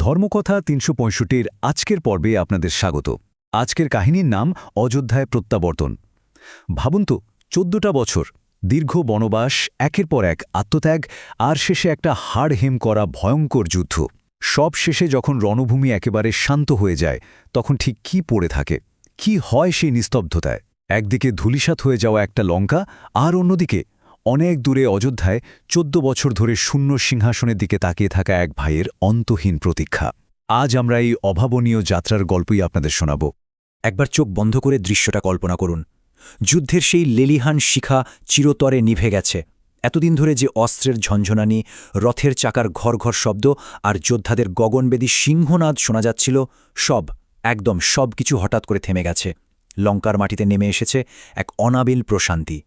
ধর্মকথা ৩৬৫-র আজকের পর্বে আপনাদের স্বাগত। আজকের কাহিনীর নাম অযোধ্যায় প্রত্যাবর্তন। ভাবুন তো, ১৪টা বছর দীর্ঘ বনবাস, একের পর এক আত্মত্যাগ, আর শেষে একটা হাড় হেম করা ভয়ঙ্কর যুদ্ধ। সব শেষে যখন রণভূমি একেবারে শান্ত হয়ে যায়, তখন ঠিক কি পড়ে থাকে, কি হয় সেই নিস্তব্ধতায়? একদিকে ধূলিসাৎ হয়ে যাওয়া একটা লঙ্কা, আর অন্যদিকে অনেক দূরে অযোধ্যায় ১৪ বছর ধরে শূন্য সিংহাসনের দিকে তাকিয়ে থাকা এক ভাইয়ের অন্তহীন প্রতীক্ষা। আজ আমরা এই অভাবনীয় যাত্রার গল্পই আপনাদের শোনাব। একবার চোখ বন্ধ করে দৃশ্যটা কল্পনা করুন। যুদ্ধের সেই লেলিহান শিখা চিরতরে নিভে গেছে। এতদিন ধরে যে অস্ত্রের ঝঞ্ঝনানি, রথের চাকার ঘর ঘর শব্দ আর যোদ্ধাদের গগনবেদী সিংহনাদ শোনা যাচ্ছিল, একদম সব কিছু হঠাৎ করে থেমে গেছে। লঙ্কার মাটিতে নেমে এসেছে এক অনাবিল প্রশান্তি।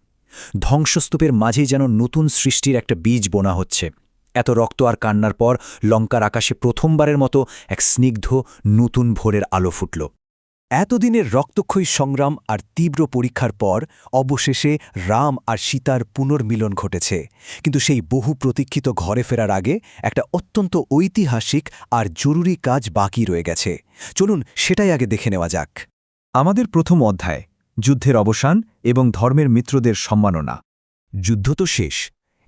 ধ্বংসস্তূপের মাঝেই যেন নতুন সৃষ্টির একটা বীজ বোনা হচ্ছে। এত রক্ত আর কান্নার পর লঙ্কার আকাশে প্রথমবারের মতো এক স্নিগ্ধ নতুন ভোরের আলো ফুটল। এতদিনের রক্তক্ষয়ী সংগ্রাম আর তীব্র পরীক্ষার পর অবশেষে রাম আর সীতার পুনর্মিলন ঘটেছে। কিন্তু সেই বহু প্রতীক্ষিত ঘরে ফেরার আগে একটা অত্যন্ত ঐতিহাসিক আর জরুরি কাজ বাকি রয়ে গেছে। চলুন সেটাই আগে দেখে নেওয়া যাক। আমাদের প্রথম অধ্যায়, যুদ্ধের অবসান এবং ধর্মের মিত্রদের সম্মাননা। যুদ্ধ তো শেষ,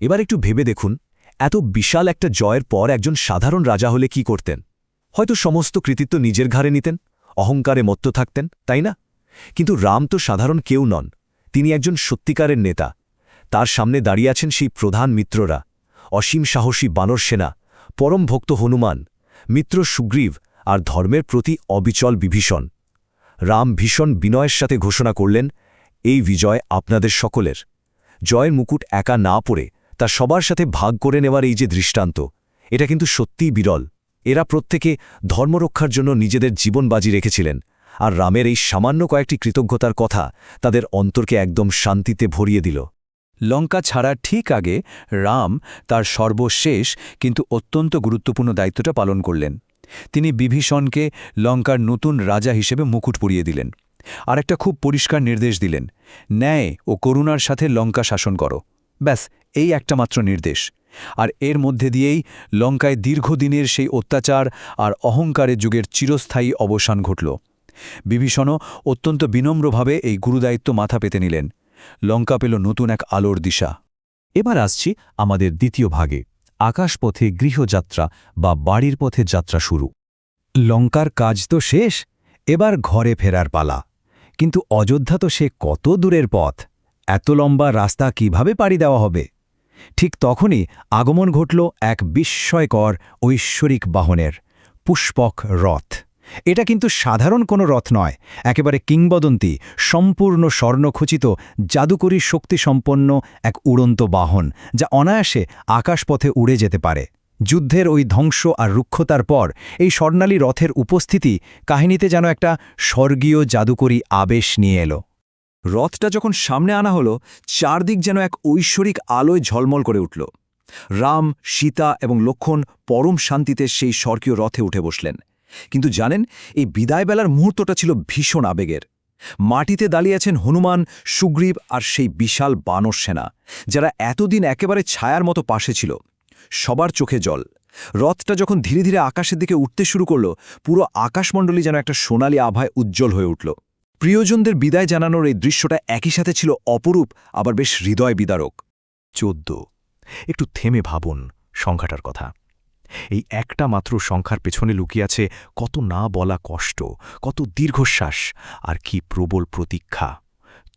এবার একটু ভেবে দেখুন, এত বিশাল একটা জয়ের পর একজন সাধারণ রাজা হলে কি করতেন? হয়তো সমস্ত কৃতিত্ব নিজের ঘাড়ে নিতেন, অহংকারে মত্ত থাকতেন, তাই না? কিন্তু রাম তো সাধারণ কেউ নন, তিনি একজন সত্যিকারের নেতা। তার সামনে দাঁড়িয়ে আছেন সেই প্রধান মিত্ররা, অসীম সাহসী বানর সেনা, পরম ভক্ত হনুমান, মিত্র সুগ্রীব আর ধর্মের প্রতি অবিচল বিভীষণ। রাম ভীষণ বিনয়ের সাথে ঘোষণা করলেন, এই বিজয় আপনাদের সকলের। জয়ের মুকুট একা না পড়ে তা সবার সাথে ভাগ করে নেওয়ার এই যে দৃষ্টান্ত, এটা কিন্তু সত্যিই বিরল। এরা প্রত্যেকে ধর্মরক্ষার জন্য নিজেদের জীবন বাজি রেখেছিলেন, আর রামের এই সামান্য কয়েকটি কৃতজ্ঞতার কথা তাদের অন্তরকে একদম শান্তিতে ভরিয়ে দিল। লঙ্কা ছাড়ার ঠিক আগে রাম তার সর্বশেষ কিন্তু অত্যন্ত গুরুত্বপূর্ণ দায়িত্বটা পালন করলেন। তিনি বিভীষণকে লঙ্কার নতুন রাজা হিসেবে মুকুট পরিয়ে দিলেন, আর একটা খুব পরিষ্কার নির্দেশ দিলেন, ন্যায় ও করুণার সাথে লঙ্কা শাসন করো। ব্যাস, এই একটা মাত্র নির্দেশ। আর এর মধ্যে দিয়েই লঙ্কায় দীর্ঘদিনের সেই অত্যাচার আর অহংকারের যুগের চিরস্থায়ী অবসান ঘটল। বিভীষণও অত্যন্ত বিনম্রভাবে এই গুরুদায়িত্ব মাথা পেতে নিলেন। লঙ্কা পেল নতুন এক আলোর দিশা। এবার আসছি আমাদের দ্বিতীয় ভাগে, আকাশপথে গৃহযাত্রা বা বাড়ির পথে যাত্রা শুরু। লঙ্কার কাজ তো শেষ, এবার ঘরে ফেরার পালা। কিন্তু অযোধ্যা তো সে কত দূরের পথ, এত লম্বা রাস্তা কিভাবে পাড়ি দেওয়া হবে? ঠিক তখনই আগমন ঘটল এক বিস্ময়কর ঐশ্বরিক বাহনের, পুষ্পক রথ। এটা কিন্তু সাধারণ কোনো রথ নয়, একেবারে কিংবদন্তি, সম্পূর্ণ স্বর্ণখচিত, জাদুকরী শক্তিসম্পন্ন এক উড়ন্ত বাহন, যা অনায়াসে আকাশপথে উড়ে যেতে পারে। যুদ্ধের ওই ধ্বংস আর রুক্ষতার পর এই স্বর্ণালী রথের উপস্থিতি কাহিনীতে যেন একটা স্বর্গীয় জাদুকরী আবেশ নিয়ে এলো। রথটা যখন সামনে আনা হলো, চারদিক যেন এক ঐশ্বরিক আলোয় ঝলমল করে উঠল। রাম, সীতা এবং লক্ষ্মণ পরম শান্তিতে সেই স্বর্গীয় রথে উঠে বসলেন। কিন্তু জানেন, এই বিদায়বেলার মুহূর্তটা ছিল ভীষণ আবেগের। মাটিতে দাঁড়িয়ে আছেন হনুমান, সুগ্রীব আর সেই বিশাল বানর সেনা, যারা এতদিন একেবারে ছায়ার মতো পাশে ছিল। সবার চোখে জল। রথটা যখন ধীরে ধীরে আকাশের দিকে উঠতে শুরু করল, পুরো আকাশমণ্ডলী যেন একটা সোনালী আভায় উজ্জ্বল হয়ে উঠল। প্রিয়জনদের বিদায় জানানোর এই দৃশ্যটা একই সাথে ছিল অপরূপ, আবার বেশ হৃদয় বিদারক। ১৪। একটু থেমে ভাবুন সংখ্যাটার কথা। এই একটা মাত্র সংখ্যার পেছনে লুকিয়ে আছে কত না বলা কষ্ট, কত দীর্ঘশ্বাস, আর কি প্রবল প্রতীক্ষা।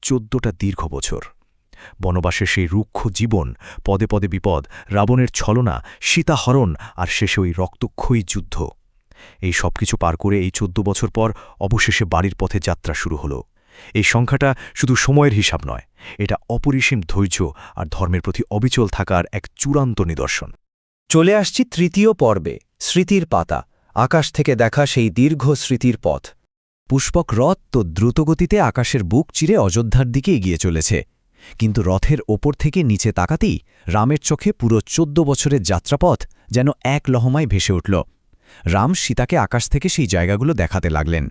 ১৪টা দীর্ঘ বছর বনবাসের সেই রুক্ষ জীবন, পদে পদে বিপদ, রাবণের ছলনা, সীতাহরণ, আর শেষে ওই রক্তক্ষয়ী যুদ্ধ। এই সব কিছু পার করে এই ১৪ বছর পর অবশেষে বাড়ির পথে যাত্রা শুরু হলো। এই সংখ্যাটা শুধু সময়ের হিসাব নয়, এটা অপরিসীম ধৈর্য আর ধর্মের প্রতি অবিচল থাকার এক চূড়ান্ত নিদর্শন। চলে আসছি তৃতীয় পর্বে, স্মৃতির পাতা, আকাশ থেকে দেখা সেই দীর্ঘ স্মৃতির পথ। পুষ্পক রথ তো দ্রুতগতিতে আকাশের বুক চিরে অযোধ্যার দিকে এগিয়ে চলেছে। কিন্তু রথের ওপর থেকে নিচে তাকাতেই রামের চোখে পুরো ১৪ বছরের যাত্রাপথ যেন এক লহমায় ভেসে উঠল। রাম সীতাকে আকাশ থেকে সেই জায়গাগুলো দেখাতে লাগলেন।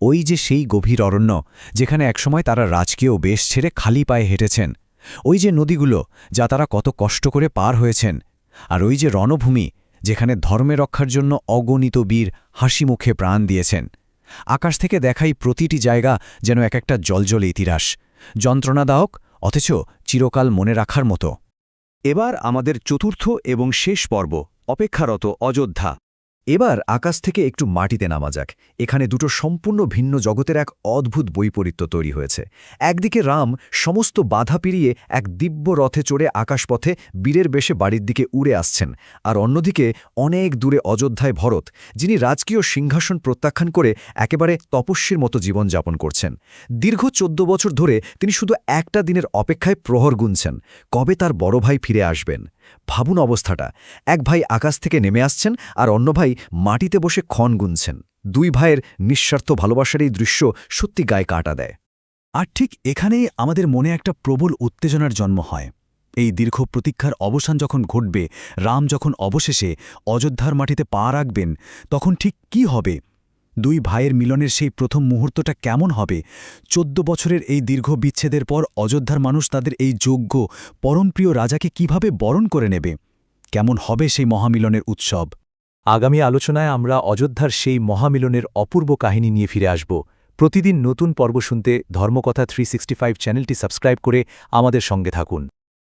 ওই যে সেই গভীর অরণ্য, যেখানে একসময় তারা রাজকীয় বেশ ছেড়ে খালি পায়ে হেঁটেছেন। ওই যে নদীগুলো, যা তারা কত কষ্ট করে পার হয়েছেন। আর ওই যে রণভূমি, যেখানে ধর্মে রক্ষার জন্য অগণিত বীর হাসি মুখে প্রাণ দিয়েছেন। আকাশ থেকে দেখাই প্রতিটি জায়গা যেন এক একটা জ্বলজ্বলে ইতিহাস, যন্ত্রণাদায়ক অথচ চিরকাল মনে রাখার মতো। এবার আমাদের চতুর্থ এবং শেষ পর্ব, অপেক্ষারত অযোধ্যা। এবার আকাশ থেকে একটু মাটিতে নামা যাক। এখানে দুটো সম্পূর্ণ ভিন্ন জগতের এক অদ্ভুত বৈপরীত্য তৈরি হয়েছে। একদিকে রাম সমস্ত বাধা পেরিয়ে এক দিব্য রথে চড়ে আকাশপথে বীরের বেশে বাড়ির দিকে উড়ে আসছেন, আর অন্যদিকে অনেক দূরে অযোধ্যায় ভরত, যিনি রাজকীয় সিংহাসন প্রত্যাখ্যান করে একেবারে তপস্বীর মতো জীবনযাপন করছেন। দীর্ঘ 14 বছর ধরে তিনি শুধু একটা দিনের অপেক্ষায় প্রহর গুনছেন, কবে তার বড় ভাই ফিরে আসবেন। ভাবুন অবস্থাটা, এক ভাই আকাশ থেকে নেমে আসছেন আর অন্য ভাই মাটিতে বসে ক্ষণ গুনছেন। দুই ভাইয়ের নিঃস্বার্থ ভালোবাসার এই দৃশ্য সত্যি গায়ে কাঁটা দেয়। আর ঠিক এখানেই আমাদের মনে একটা প্রবল উত্তেজনার জন্ম হয়। এই দীর্ঘ প্রতীক্ষার অবসান যখন ঘটবে, রাম যখন অবশেষে অযোধ্যার মাটিতে পা রাখবেন, তখন ঠিক কি হবে? দুই ভাইয়ের মিলনের সেই প্রথম মুহূর্তটা কেমন হবে? 14 বছরের এই দীর্ঘ বিচ্ছেদের পর অযোধ্যার মানুষ তাদের এই যোগ্য পরমপ্রিয় রাজাকে কিভাবে বরণ করে নেবে? কেমন হবে সেই মহামিলনের উৎসব? আগামী আলোচনায় আমরা অযোধ্যার সেই মহামিলনের অপূর্ব কাহিনী নিয়ে ফিরে আসব। প্রতিদিন নতুন পর্ব শুনতে ধর্মকথা 365 চ্যানেলটি সাবস্ক্রাইব করে আমাদের সঙ্গে থাকুন।